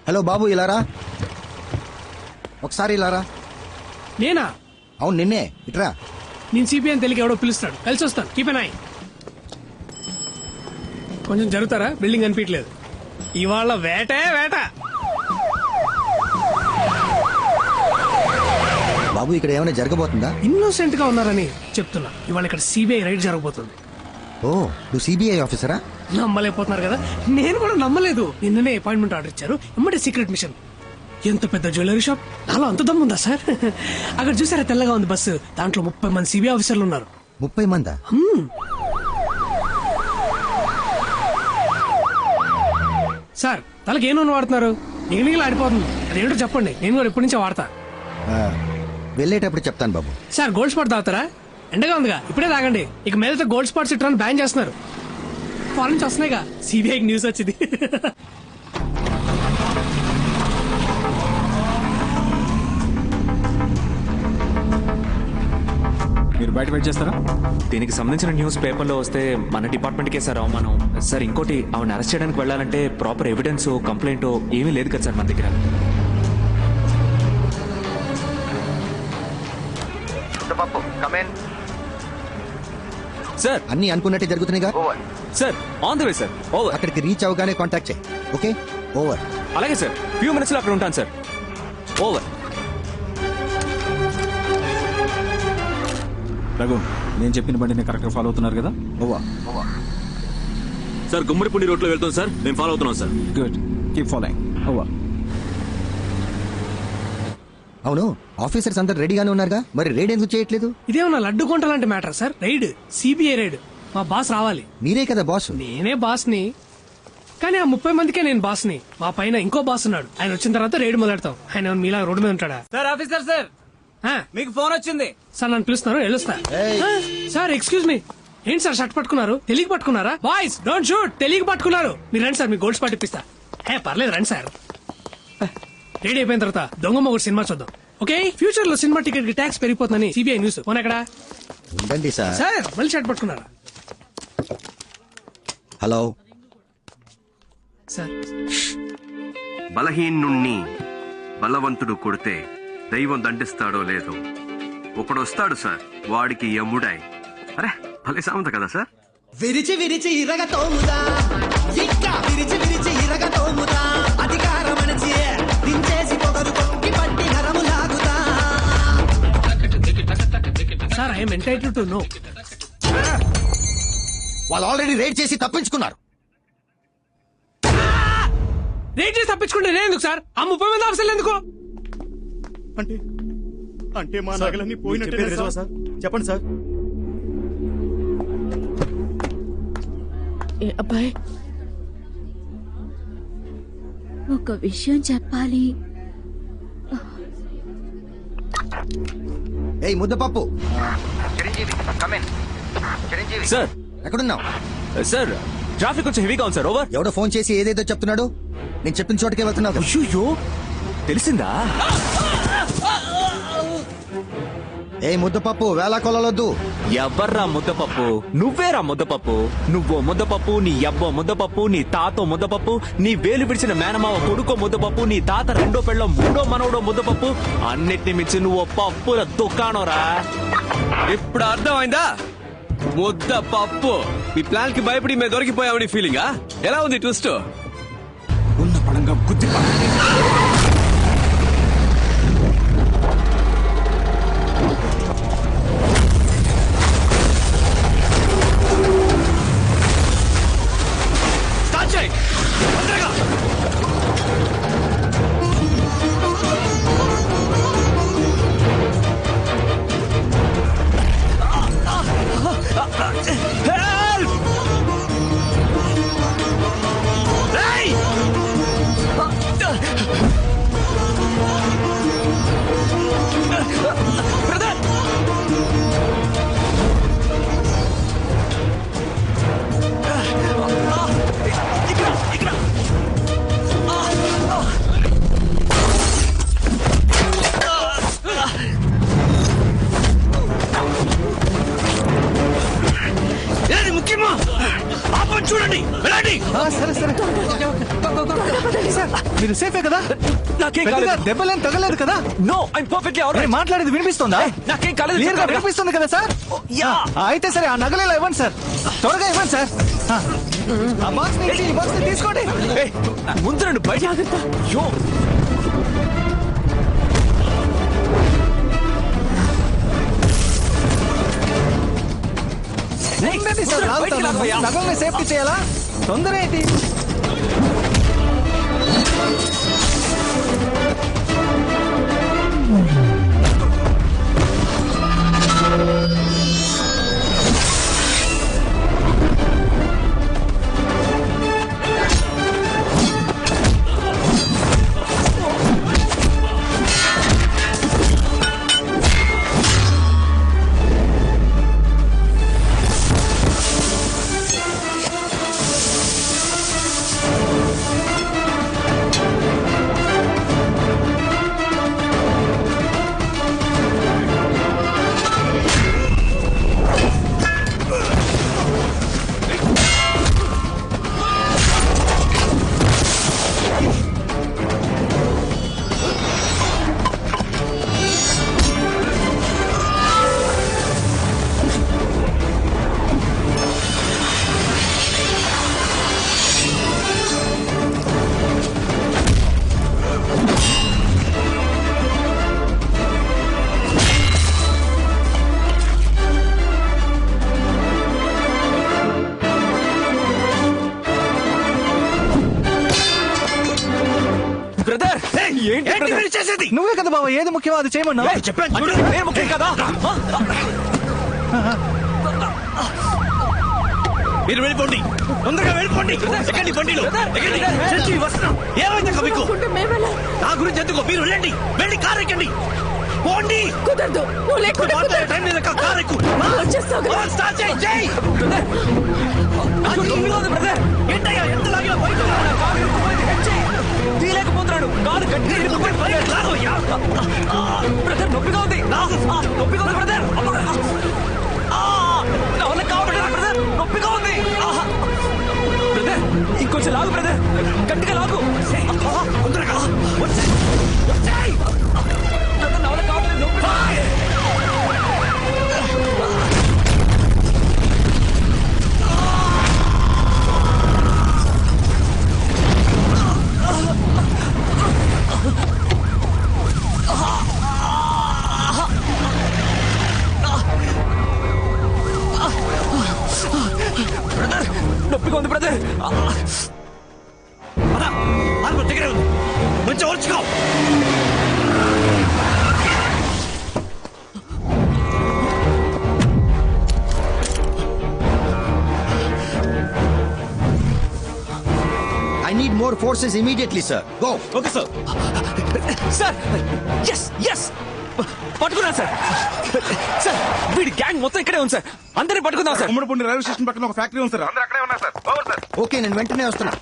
Hello బాబు, ఇలారా ఒకసారి. ఇలారా. నేనా? అవును నిన్నే. ఇట్రా. నేను సిపిఐ అని తెలియక ఎవడో పిలుస్తాడు, కలిసి వస్తాను. Keep N I. కొంచెం జరుగుతారా? బిల్డింగ్ కనిపించలేదు. ఇవాళ వేటే వేట. బాబు, ఇక్కడ ఏమైనా జరగబోతుందా? ఇన్నోసెంట్ గా ఉన్నారని చెప్తున్నా. ఇవాళ ఇక్కడ సిబిఐ రైడ్ జరగబోతుంది. ఓ, నువ్వు సిబిఐ ఆఫీసరా? నమ్మలేకపోతున్నారు కదా, నేను కూడా నమ్మలేదు. నిన్ననే అపాయింట్మెంట్ ఆర్డర్ ఇచ్చారు. ఎమ్మటే సీక్రెట్ మిషన్. ఎంత పెద్ద జ్యువెలరీ షాప్, నాలో అంత దమ్ముందా సార్? అక్కడ చూసారా, తెల్లగా ఉంది బస్సు. దాంట్లో 30 మంది సిబిఐ ఆఫీసర్లు ఉన్నారు. 30 మందా? సార్, తలకి ఏ నూనె వాడుతున్నారు? నిగనిగలు ఆడిపోతుంది. అదేంటో చెప్పండి, నేను కూడా ఎప్పటి నుంచో వాడతా. వెళ్ళేటప్పుడు చెప్తాను బాబు. సార్, గోల్డ్ స్పాట్ తాగుతారా? ఎండగా ఉందిగా, ఇప్పుడే తాగండి. ఇక మీద గోల్డ్ స్పాట్స్ ఇట్లా బ్యాన్ చేస్తున్నారు. ఫారెన్ నుంచి వస్తున్నాయిగా. సిబిఐకి న్యూస్ వచ్చింది. మీరు బయట వెయిట్ చేస్తారా? దీనికి సంబంధించిన న్యూస్ పేపర్లో వస్తే మన డిపార్ట్మెంట్కే సార్ అవమానం. సార్, ఇంకోటి, ఆవిడ అరెస్ట్ చేయడానికి వెళ్ళాలంటే ప్రాపర్ ఎవిడెన్స్, కంప్లైంట్ ఏమీ లేదు కదా సార్ మన దగ్గర. సార్, అన్ని అనుకున్నట్టే జరుగుతున్నాయిగా. Sir, on the way sir. Over. అక్కడికి రీచ్ అవగానే కాంటాక్ట్ చేయి. Okay, over. అలాగే సార్, ఫ్యూ మినిట్స్ లో అక్కడ ఉంటాను సార్. ఓవర్. రఘు, నేను చెప్పిన బండిని కరెక్ట్గా ఫాలో అవుతున్నారు కదా? ఓవర్. సార్, గుమ్మడిపూడి రోడ్ లో వెళ్తాం సార్. మేము ఫాలో అవుతున్నాం sir. Good, keep following. Over. అవును, ఆఫీసర్స్ అందరు రెడీగానే ఉన్నారుగా, మరి రైడ్ ఎందుకు చేయట్లేదు? ఇదేమన్నా లడ్డు కొంట లాంటి matter sir. Raid, CBI raid. మా బాస్ రావాలి. మీరే కదా బాస్. నేనే బాస్ని, కానీ ఆ 30 మందికే నేను బాస్ని. మా పైన ఇంకో బాస్ ఉన్నాడు. ఆయన వచ్చిన తర్వాత రైడ్ మొదలెడతాం. ఆయన మీలా రోడ్డు మీద ఉంటాడా? సార్, ఆఫీసర్ సార్, మీకు ఫోన్ వచ్చింది. సార్, నన్ను పిలుస్తున్నారు, వెళ్ళొస్తా. Sir, excuse me. ఏంటి సార్ షర్ట్ పట్టుకున్నారు? తెలియక పట్టుకున్నారా? Boys don't shoot. తెలియక పట్టుకున్నారు. మీరు రండి సార్, మీ గోల్డ్ స్పాట్ ఇప్పిస్తా. పర్లేదు, రండి సార్. రెడీ అయిపోయిన తర్వాత దొంగమ్మ కూడా సినిమా చూద్దాం. ఓకే, ఫ్యూచర్ లో సినిమా టికెట్ కి ట్యాక్స్ పెరిగిపోతుందని సిబిఐ న్యూస్. ఫోన్ ఎక్కడ? ఉండండి సార్. సార్, మళ్ళీ షర్ట్ పట్టుకున్నారా? హలో సార్, బలహీనుణ్ణి బలవంతుడు కొడితే దైవం దండిస్తాడో లేదో ఒకడొస్తాడు సార్, వాడికి యముడాయ్. అరే, భలే సామెత కదా సార్. విరిచి విరిచి ఇరగ తోముదా, ఇంకా విరిచి విరిచి ఇరగ తోముదా, అధికారం అణచి దించేసి పొగరు తొక్కి పట్టి నరము లాగుదా. Sir, I'm entitled to know. వాళ్ళు ఆల్రెడీ రైడ్ చేసి తప్పించుకున్నారు. రేట్ చేసి తప్పించుకుంటే నేను ఎందుకు సార్? ఆ 30 మంది ఆఫీసర్లు ఎందుకు? అంటే మా నగలన్నీ పోయినట్టే సార్. చెప్పండి సార్. అబ్బాయి, ఒక విషయం చెప్పాలి. ఏయ్ ముద్దపప్పు, సార్. ఎక్కడున్నావు? సార్, ట్రాఫిక్ కొంచెం హెవీగా ఉంది సార్. ఓవర్. ఎవడో ఫోన్ చేసి ఏదేదో చెప్తున్నాడు. నేను చెప్పిన చోటకే వెళ్తున్నావు. అయ్యో, తెలిసిందా? ఏ ముద్దపప్పు, వేళ కొలవద్దు. ఎవర్రా ముద్దపప్పు? నువ్వేరా ముద్దపప్పు. నువ్వో ముద్దపప్పు, నీ అబ్బో ముద్దపప్పు, నీ తాతో ముద్దపప్పు, నీ వేలు విడిచిన మేనమావ కొడుకో ముద్దపప్పు, నీ తాత రెండో పెళ్ళం మూడో మనవడో ముద్దపప్పు. అన్నిటిని మించి నువ్వు పప్పుల దుకాణంరా. ఇప్పుడు అర్థమైందా? ముద్ద పప్పు. మీ ప్లాన్ కి భయపడి మేము దొరికిపోయామని ఫీలింగా? ఎలా ఉంది ట్విస్ట్? ఉన్న పడంగా గుద్ది కదా నాకేం పెద్దగా కాలేదు. దెబ్బలేం తగలేదు కదా నో ఐఎమ్ పర్ఫెక్ట్లీ ఆల్ నేను మాట్లాడేది వినిపిస్తుందా నాకేం కాలేదు. క్లియర్ గా చెప్తాను కదా. వినిపిస్తుంది కదా సార్ యా. అయితే సరే ఆ నగలేలా ఇవ్వండి సార్ త్వరగా ఇవ్వండి సార్ ఆ బాక్స్ ఈ బాక్స్ తీసుకోండి ఏయ్, ముందు నన్ను బయట జాగ్రత్త. యో ఉండండి సార్, లాగుతాను. నగల్ని సేఫ్టీ చేయాలా తొందర ఏంటి బ్రదర్ ఏంటి brother? చేసేది నువ్వే కదా బాబా ఏది ముఖ్యమో అది చేయమన్నా చెప్పాను అంటే నేను ముఖ్యం కదా. మీరు వెళ్ళిపోండి తొందరగా వెళ్ళిపోండి ఎక్కండి బండిలో ఎక్కండి. చచ్చి వస్తున్నాం. ఏమైంది అక్క మీకు నా గురించి ఎందుకు మీరు వెళ్ళండి వెళ్ళి కారు ఎక్కండి పోండి కుదరదు నువ్వు లేకుండా మాట్లాడే టైం మీద కారు ఎక్కు స్టార్ట్ చేయి చేయి నాకు నొప్పిగా ఉంది బ్రదర్. ఏంటయ్యా ఎంత లాగినా బయట కారు ఇరుక్కుపోయింది. హెడ్ చేయి. తీయలేకపోతున్నాడు. కారు గట్టిగా ఇరుక్కుపోయింది బ్రదర్. బ్రదర్ నొప్పిగా ఉంది. నొప్పిగా ఉంది బ్రదర్. నా వల్ల కావట్లేదు బ్రదర్. నొప్పిగా ఉంది. బ్రదర్ ఇంకొంచెం లాగు బ్రదర్. గట్టిగా లాగు. తొందరగా బ్రదర్ నా వల్ల కావట్లేదు. నొప్పి. బ్రదర్ నొప్పిగా ఉంది బ్రదర్. దగ్గరే ఉంది మంచిగా ఓర్చుకో I need more forces immediately sir go. Okay sir sir yes yes పట్టుకున్నాను సార్. సార్ వీడి గ్యాంగ్ మొత్తం ఇక్కడే ఉంది సార్. అందరినీ పట్టుకుందాం సార్. ఉమ్మడిపూడి రైల్వే స్టేషన్ పక్కన ఒక ఫ్యాక్టరీ ఉంది సార్ అందరూ అక్కడే ఉన్నారు సార్ ఓవర్ సార్ ఓకే నేను వెంటనే వస్తున్నా.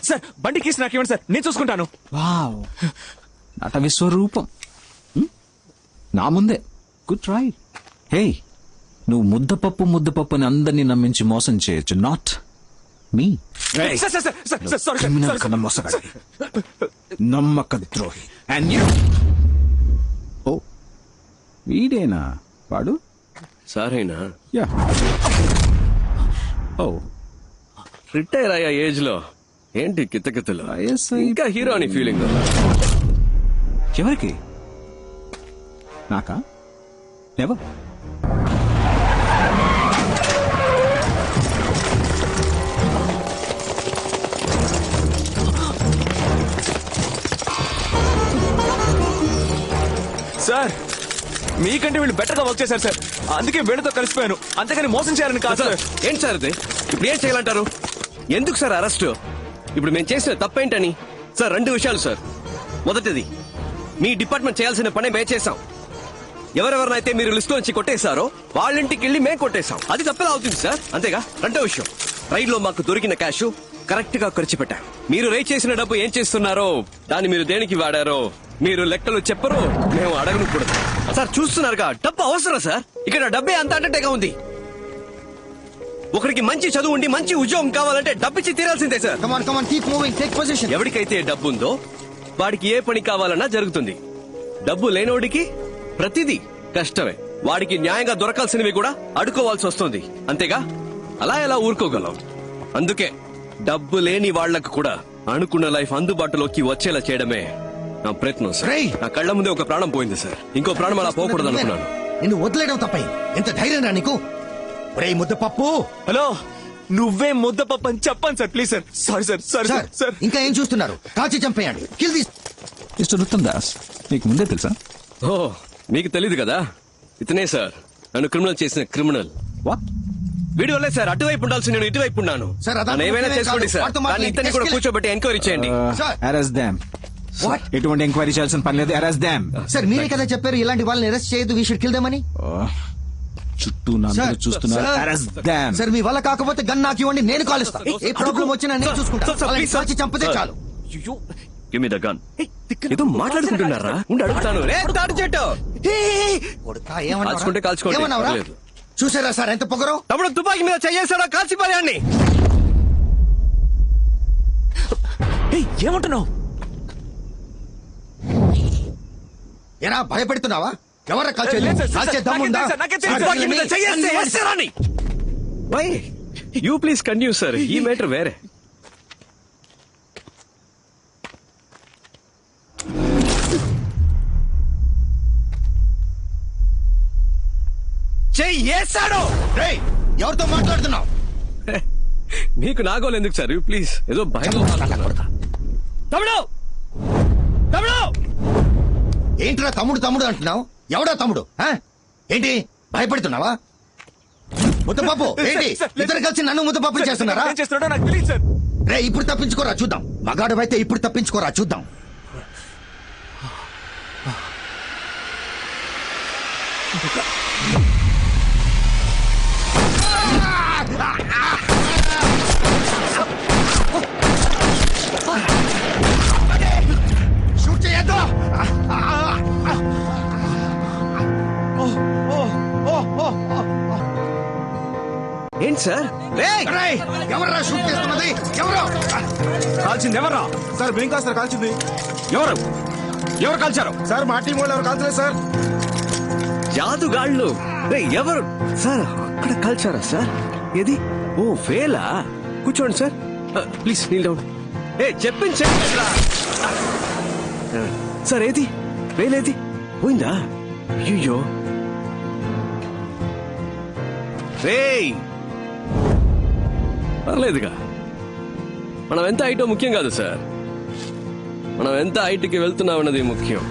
సార్ బండి కీస్ నాకు ఇవ్వండి సార్. నేను చూసుకుంటాను. వావ్ నట విశ్వరూపం నా ముందే గుడ్ ట్రై హే నువ్వు ముద్దపప్పు అని అందరినీ నమ్మించి మోసం చేయొచ్చు not me sir sir sir sir sir sorry criminal sir కన్నా మోసగాడి నమ్మక ద్రోహి అండ్ యూ ఓ వీడేనా వాడు సరేనా యా ఓ రిటైర్ అయ్యా ఏజ్ లో ఏంటి కిత్తకిత్తలు ISI ఇంకా హీరో అని ఫీలింగ్ ఎవరికి నాకా నెవర్ సార్ మీకంటే వీళ్ళు బెటర్ గా వర్క్ చేశారు సార్. అందుకే వీళ్ళతో కలిసిపోయాను. అంతేగాని మోసం చేయాలని కాదు సార్. ఏంటి సార్ ఇది ఇప్పుడు ఏం చేయాలంటారు ఎందుకు సార్ అరెస్ట్ ఇప్పుడు మేము చేసిన తప్పేంటని సార్ రెండు విషయాలు సార్ మొదటిది మీ డిపార్ట్మెంట్ చేయాల్సిన పని మేము చేశాం ఎవరెవరినైతే మీరు లిస్ట్ నుంచి కొట్టేశారో వాళ్ళింటికి వెళ్ళి మేము కొట్టేశాం అది తప్పేలా అవుతుంది సార్ అంతేగా రెండో విషయం రైల్లో మాకు దొరికిన క్యాష్ కరెక్ట్ గా ఖర్చు పెట్టాం మీరు రేట్ చేసిన డబ్బు ఏం చేస్తున్నారో దాన్ని మీరు దేనికి వాడారో మీరు లెక్కలు చెప్పరు మేము అడగను కూడా సార్ చూస్తున్నారుగా డబ్బు అవసరం సార్ ఇక్కడ డబ్బే అంత అంటేగా ఉంది ఒకరికి మంచి చదువు ఉండి మంచి ఉద్యోగం కావాలంటే డబ్బిచ్చి తీరాల్సిందే సార్ కమాన్ కమాన్ కీప్ మూవింగ్ టేక్ పొజిషన్. ఎవరికైతే డబ్బు ఉందో వాడికి ఏ పని కావాలన్నా జరుగుతుంది. డబ్బు లేనోడికి ప్రతిదీ కష్టమే. వాడికి న్యాయంగా దొరకాల్సినవి కూడా అడుకోవాల్సి వస్తుంది. అంతేగా, అలా ఎలా ఊరుకోగలం? అందుకే డబ్బు లేని వాళ్లకు కూడా అనుకున్న లైఫ్ అందుబాటులోకి వచ్చేలా చేయడమే నా ప్రయత్నం సార్. రేయ్! నా కళ్ళ ముందే ఒక ప్రాణం పోయింది సార్. ఇంకో ప్రాణం అలా పోకూడదు అనుకున్నాను. నిన్ను వదిలేయడం తప్పై ఎంత ధైర్యం రా నీకు? ఒరేయ్ ముద్దపప్పు, హలో, నువ్వే ముద్దపప్పు అని చెప్పండి sir, please sir. Sorry sir, sorry sir sir. ఇంకా ఏం చూస్తున్నారు? కాల్చి చంపేయండి. Kill this. Mister Uttam Das, మీకు ముందే తెలుసా? ఓ, మీకు తెలీదు కదా, ఇతనే సార్ నన్ను క్రిమినల్ చేసిన క్రిమినల్. వాట్? వీడి వల్లే సార్ అటువైపు ఉండాల్సి నేను ఇటువైపు ఉన్నాను. సార్, అదంతా నన్ను ఏమైనా ముఖ్యమే చేసుకోండి కాదు. సార్, వాడితో కానీ మాట్లాడి ఇతన్ని కూడా తీసుకెళ్ళి- కూర్చోబెట్టి ఎంక్వైరీ చేయండి. సార్. అరెస్ట్ దామ్. ఎటువంటి ఎంక్వైరీ చేయాల్సిన పని లేదు. అరెస్ట్ దామ్. సార్ మీరే కదా చెప్పారు ఇలాంటి వాళ్ళని అరెస్ట్ చేయొద్దు, వీ షుడ్ కిల్ దెమ్ అని. చుట్టూ నన్ను సార్, చూస్తున్నారు. సార్. అరెస్ట్ దామ్. సార్ మీ వల్ల కాకపోతే గన్ నాకు ఇవ్వండి, నేను కాలుస్తా. ఏ ప్రాబ్లం వచ్చినా నేను చూసుకుంటా. సార్, వాళ్ళని ప్లీజ్ సార్. కాల్చి చంపితే సార్. చాలు. Give me the gun. ఏదో మాట్లాడుకుంటున్నారా? ఉండి అడుగుతాను. రే, తాటి చెట్టు. కొడుకా, కాల్చుకుంటే కాల్చుకోండి, ఏమన్నావురా? పర్లేదు. చూసారా సార్ ఎంత పొగరు? తమ్ముడు తుపాకీ మీద చెయ్యేసాడో కాల్చి పారేయండి. ఏయ్, ఏమంటున్నావు? ఏరా భయపెడుతున్నావా? ఎవరా కాల్చేది? లేదు సార్, కాల్చే సార్, దమ్ముందా? నాకే తెలుసు, నాకే తెలుసు. సార్, తుపాకీ మీద వీళ్ళని- చెయ్యేస్తే వేస్తారని. Why you please continue sir, ఈ మ్యాటర్ వేరే. చెయ్యేసాడు. రేయ్, ఎవరితో మాట్లాడుతున్నావు? మీకు నాగోలు ఎందుకు సార్? ప్లీజ్, ఏదో భయం. తమ్ముడు, తమ్ముడు, ఏంట్రా తమ్ముడు తమ్ముడు అంటున్నావు? ఎవడా తమ్ముడు? ఆ? ఏంటి భయపెడుతున్నావా? ముద్దపప్పు ఏంటి? ఇద్దరు కలిసి నన్ను ముద్దపప్పు చేస్తున్నారా? ఏం చేస్తున్నాడో నాకు తెలియదు సార్. రే, ఇప్పుడు తప్పించుకోరా చూద్దాం. మగాడు అయితే ఇప్పుడు తప్పించుకోరా చూద్దాం. షూట్ చేయొద్దు. ఏంటి సార్? రేయ్! రేయ్, ఎవర్రా షూట్ చేస్తున్నది? ఎవరు? కాల్చింది ఎవరా? సార్ మేం కాదు సార్ కాల్చింది. ఎవరు? ఎవరు కాల్చారు? సార్ మా టీం వాళ్ళు ఎవరు కాల్చలేదు సార్. జాదుగాళ్ళు. రేయ్, ఎవరు సార్? అక్కడ కాల్చారా సార్? ఏది? ఓ, ఫేలా. కూర్చోండి సార్, ప్లీజ్ నీల్ డౌన్. ఏ చెప్పించండి సార్. ఏది వేలేది? పోయిందా? అయ్యో. రేయ్, పర్లేదుగా. మనం ఎంత హైటో ముఖ్యం కాదు సార్, మనం ఎంత హైట్కి వెళ్తున్నామన్నది ముఖ్యం.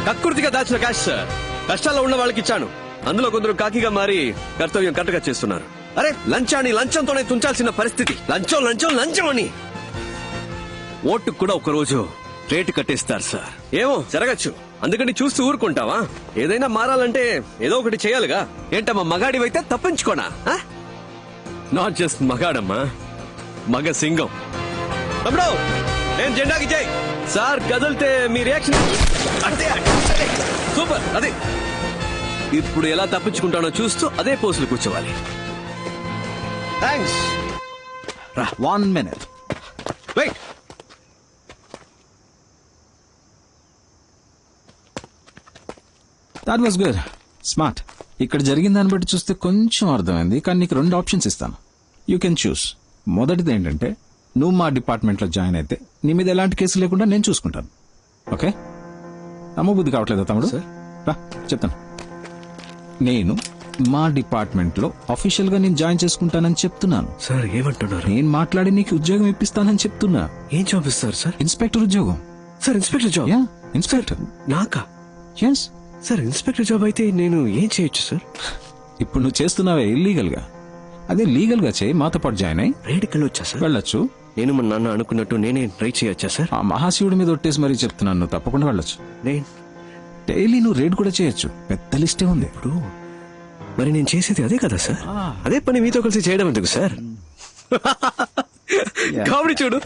కక్కుర్తిగా దాచిన క్యాష్ సార్, కష్టాల్లో ఉన్న వాళ్ళకి ఇచ్చాను. అందులో కొందరు కాకిగా మారి కర్తవ్యం కరెక్ట్గా చేస్తున్నారు. అరే, లంచాన్ని లంచంతోనే తుంచాల్సిన పరిస్థితి. లంచం లంచం లంచం అని ఓటుకు కూడా ఒకరోజు రేటు కట్టేస్తారు సార్. ఏమో జరగచ్చు, అందుకని చూస్తూ ఊరుకుంటావా? ఏదైనా మారాలంటే ఏదో ఒకటి చేయాలిగా. ఏంటమ్మా, మగాడివైతే తప్పించుకోనా? నాట్ జస్ట్ మగాడమ్మా, మగ సింగం. తమ్ముడు, నేను జెండాకి జై. సార్ కదిలితే మీ రియాక్షన్ అంతే. సూపర్. అదే ఇప్పుడు ఎలా తప్పించుకుంటానో చూస్తూ అదే పోజులు కూర్చోవాలి. Thanks. 1 minute. Wait. That was good. Smart. ఇక్కడ జరిగిన దాన్ని బట్టి చూస్తే కొంచెం అర్థమైంది, కానీ నీకు 2 ఆప్షన్స్ ఇస్తాను. You can choose. మొదటిది ఏంటంటే, నువ్వు మా డిపార్ట్మెంట్ లో జాయిన్ అయితే నీ మీద ఎలాంటి కేసు లేకుండా నేను చూసుకుంటాను. ఓకే? నమ్మబుద్ధి కావట్లేదా తమ్ముడు? రా చెప్తాను. నేను మా డిపార్ట్మెంట్ లో అఫీషియల్ గా నేను జాయిన్ చేసుకుంటానని చెప్తున్నాను. సార్ ఏమంటున్నారు? నేను మాట్లాడి నీకు ఉద్యోగం ఇప్పిస్తానని చెప్తున్నా. ఏం జాబ్ ఇస్తారు సార్? ఇన్స్పెక్టర్ ఉద్యోగం. Sir inspector job? Yeah, inspector. నాకా? ఎస్. సార్ ఇన్స్పెక్టర్ జాబ్ అయితే నేను ఏం చేయొచ్చు సార్? ఇప్పుడు నువ్వు చేస్తున్నావే ఇల్లీగల్ గా, అదే లీగల్ గా చేయి. మాతో పాటు జాయిన్ అయ్యి రైడ్కి వెళ్ళొచ్చా సార్? వెళ్ళొచ్చు. నేను మా నాన్న అనుకున్నట్టు నేనే ట్రై చేయొచ్చా సార్? ఆ మహాశివుడి మీద ఒట్టేసి మరీ చెప్తున్నాను, నువ్వు తప్పకుండా వెళ్ళొచ్చు. నేను డైలీ నువ్వు రేడ్ కూడా చేయొచ్చు. పెద్ద లిస్టే ఉంది. ఇప్పుడు మరి నేను చేసేది అదే కదా సార్? అదే పని మీతో కలిసి చేయడం ఎందుకు సార్? కామెడీ చూడు.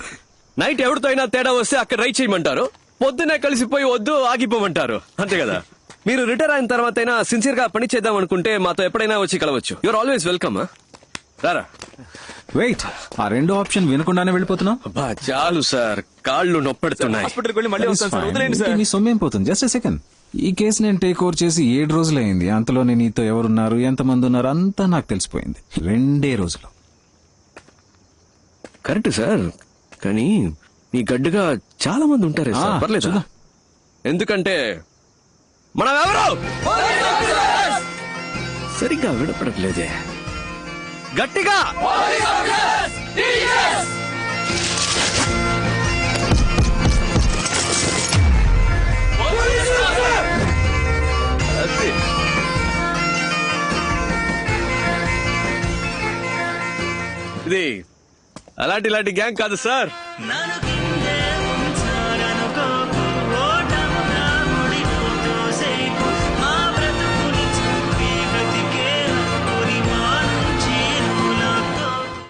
నైట్ ఎవరితో అయినా తేడా వస్తే అక్కడ రైడ్ చేయమంటారు, పొద్దునే కలిసిపోయి వద్దు ఆగిపోమంటారు. అంతే కదా? మీరు రిటైర్ అయిన తర్వాత అయినా సిన్సియర్ గా పని చేద్దాం అనుకుంటే మాతో ఎప్పుడైనా వచ్చి కలవచ్చు. You're always welcome. రారా. వెయిట్, ఆ రెండో ఆప్షన్ వినకుండానే వెళ్ళిపోతున్నావు? అబ్బా చాలు సార్, కాళ్ళు నొప్పెడుతున్నాయి. హాస్పిటల్కి వెళ్ళి మళ్ళీ వస్తాను సార్, వదిలేండి సార్. మీ సొమ్మేం పోతుంది? Just second. ఈ కేసు నేను టేక్ ఓవర్ చేసి 7 రోజులైంది. అంతలోనే నీతో ఎవరున్నారు, ఎంతమంది ఉన్నారు అంతా నాకు తెలిసిపోయింది. 2 రోజులు. కరెక్ట్ సార్, కానీ మీ గడ్డుగా చాలా మంది ఉంటారే సార్. ఆ, పర్లేదు. చూద్దాం. ఎందుకంటే మనం ఎవరు సరిగ్గా వినపడట్లేదే. గట్టిగా అది. ఇది అలాంటి గ్యాంగ్ కాదు సార్.